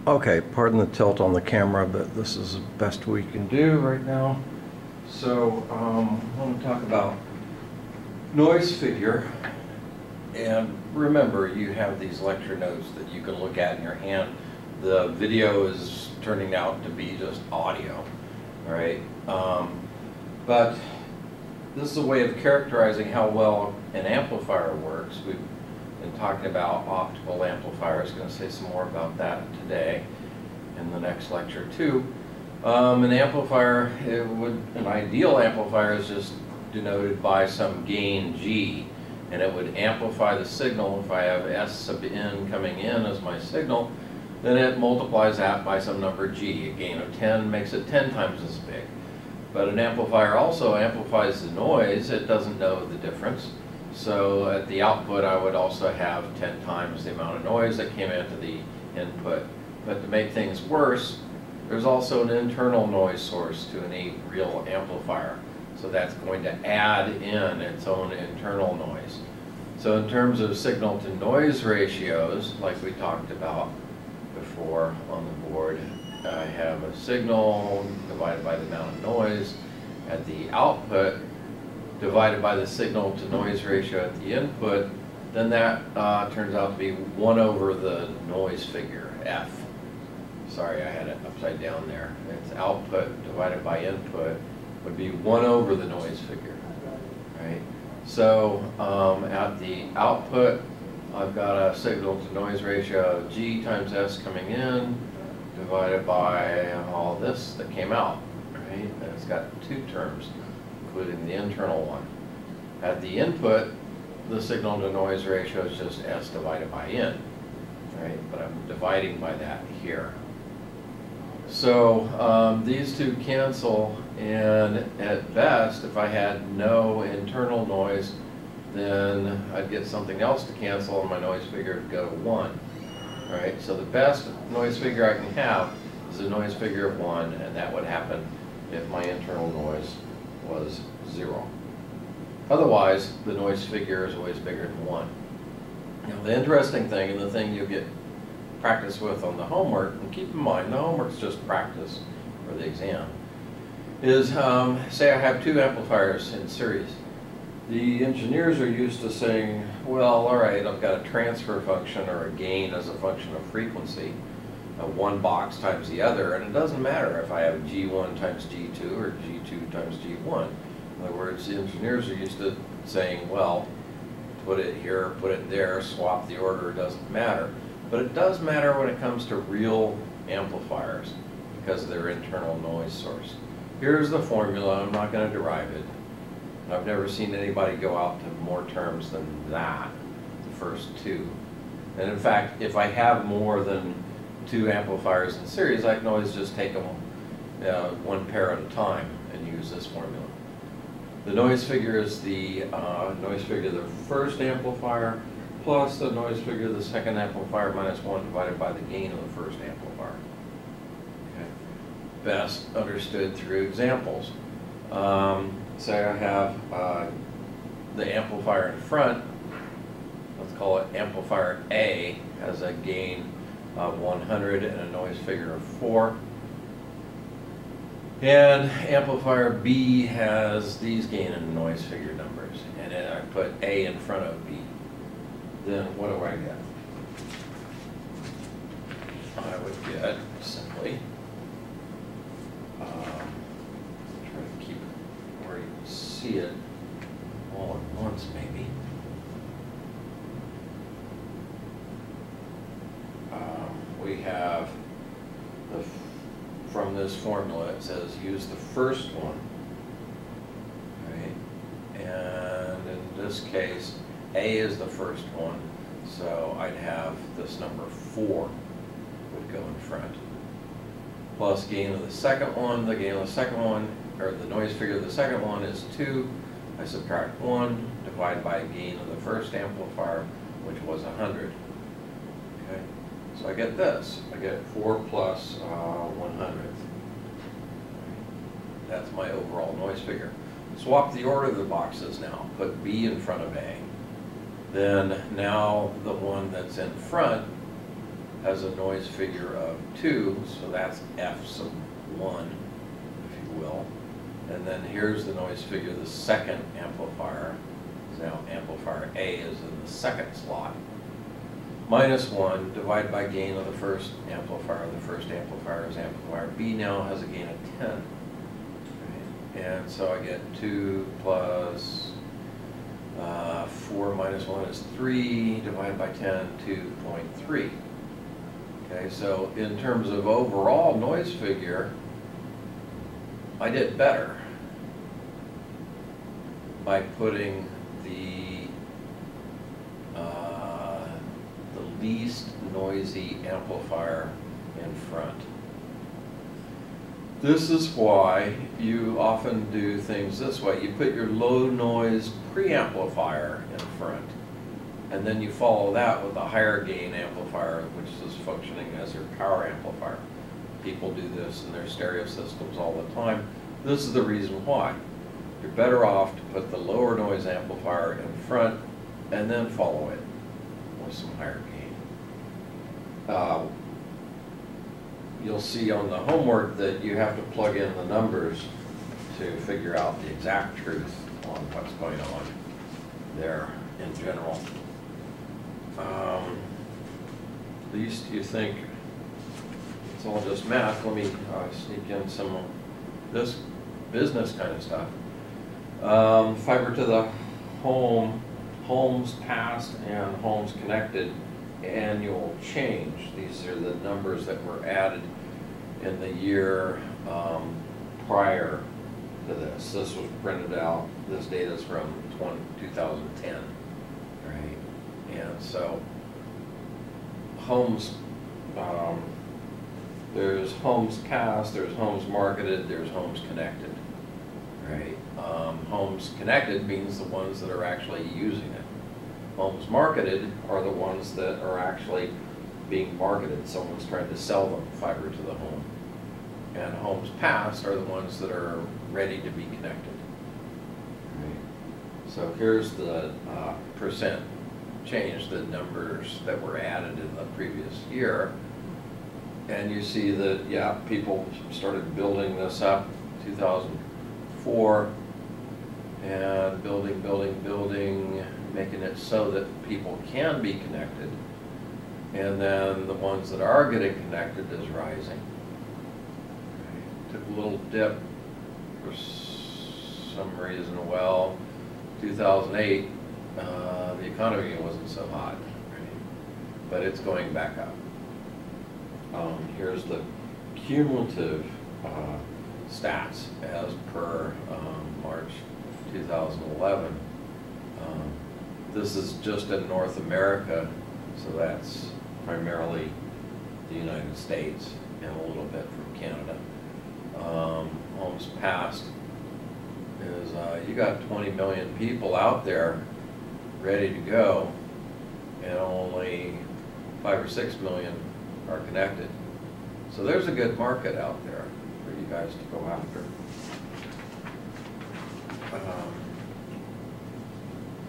Okay, pardon the tilt on the camera, but this is the best we can do right now. So I want to talk about noise figure. And remember, you have these lecture notes that you can look at in your hand. The video is turning out to be just audio, right? But this is a way of characterizing how well an amplifier works. We've been talking about optical amplifiers. Going to say some more about that today in the next lecture too. An amplifier, an ideal amplifier is just denoted by some gain G, and it would amplify the signal. If I have S sub n coming in as my signal, then it multiplies that by some number G. A gain of 10 makes it 10 times as big. But an amplifier also amplifies the noise. It doesn't know the difference. So at the output, I would also have 10 times the amount of noise that came into the input. But to make things worse, there's also an internal noise source to any real amplifier. So that's going to add in its own internal noise. So in terms of signal to noise ratios, like we talked about before on the board, I have a signal divided by the amount of noise at the output divided by the signal to noise ratio at the input. Then that turns out to be 1 over the noise figure, F. Sorry, I had it upside down there. It's output divided by input would be 1 over the noise figure, right? So at the output, I've got a signal to noise ratio of G times S coming in divided by all this that came out, right? And it's got 2 terms, including the internal one. At the input, the signal to noise ratio is just S divided by N, right? But I'm dividing by that here. So these two cancel, and at best, if I had no internal noise, then I'd get something else to cancel and my noise figure would go to 1. Right? So the best noise figure I can have is a noise figure of 1, and that would happen if my internal noise was 0. Otherwise, the noise figure is always bigger than 1. Now the interesting thing, and the thing you get practice with on the homework, and keep in mind the homework's just practice for the exam, is say I have 2 amplifiers in series. The engineers are used to saying, well, all right, I've got a transfer function or a gain as a function of frequency, one box times the other, and it doesn't matter if I have G1 times G2 or G2 times G1. In other words, the engineers are used to saying, well, put it here, put it there, swap the order, it doesn't matter. But it does matter when it comes to real amplifiers because of their internal noise source. Here's the formula. I'm not going to derive it. I've never seen anybody go out to more terms than that, the first 2. And in fact, if I have more than 2 amplifiers in series, I can always just take them 1 pair at a time and use this formula. The noise figure is the noise figure of the first amplifier plus the noise figure of the second amplifier minus 1 divided by the gain of the first amplifier. Okay. Best understood through examples. Say I have the amplifier in front, let's call it amplifier A, has a gain of 100 and a noise figure of 4. And amplifier B has these gain and noise figure numbers, and then I put A in front of B. Then what do I get? I would get simply, try to keep it where you can see it all at once maybe. We have, from this formula, it says use the first one, right? And in this case, A is the first one, so I'd have this number 4 would go in front. Plus gain of the second one, the gain of the second one, or the noise figure of the second one is 2. I subtract 1, divide by gain of the first amplifier, which was 100. Okay, so I get this. I get 4 plus 100. That's my overall noise figure. Swap the order of the boxes now. Put B in front of A. Then now the one that's in front has a noise figure of 2, so that's F sub 1, if you will. And then here's the noise figure, the second amplifier. Now amplifier A is in the second slot. -1 divided by gain of the first amplifier. The first amplifier is amplifier B now has a gain of 10. Right? And so I get 2 plus 4 minus 1 is 3, divided by 10, 2.3. Okay, so in terms of overall noise figure, I did better by putting the least noisy amplifier in front. This is why you often do things this way. You put your low noise preamplifier in front, and then you follow that with a higher gain amplifier, which is functioning as your power amplifier. People do this in their stereo systems all the time. This is the reason why. You're better off to put the lower noise amplifier in front and then follow it with some higher gain. You'll see on the homework that you have to plug in the numbers to figure out the exact truth on what's going on there in general. At least you think it's all just math. Let me sneak in some of this business kind of stuff. Fiber to the home, homes passed and homes connected, annual change. These are the numbers that were added in the year prior to this. This was printed out. This data is from 2010, right? And so homes, there's homes passed, there's homes marketed, there's homes connected, right? Homes connected means the ones that are actually using it. Homes marketed are the ones that are actually being marketed. Someone's trying to sell them fiber to the home. And homes passed are the ones that are ready to be connected. Right. So here's the percent change, the numbers that were added in the previous year. And you see that, yeah, people started building this up in 2004 and building, making it so that people can be connected. And then the ones that are getting connected is rising. Took a little dip for some reason. Well, 2008, the economy wasn't so hot, right? But it's going back up. Here's the cumulative stats as per March 2011. This is just in North America, so that's primarily the United States and a little bit from Canada. Homes passed is you got 20 million people out there ready to go, and only 5 or 6 million are connected. So there's a good market out there for you guys to go after.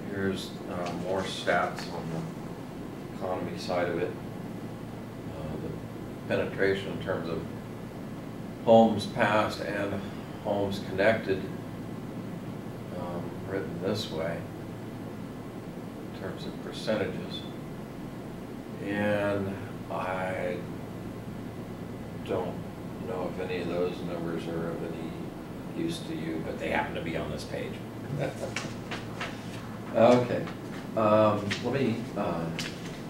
Here's more stats on the economy side of it. The penetration in terms of homes passed and homes connected, written this way in terms of percentages. And I don't know if any of those numbers are of any use to you, but they happen to be on this page. Okay, let me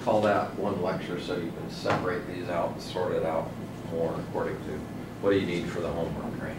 call that one lecture so you can separate these out and sort it out more according to what do you need for the homework, right?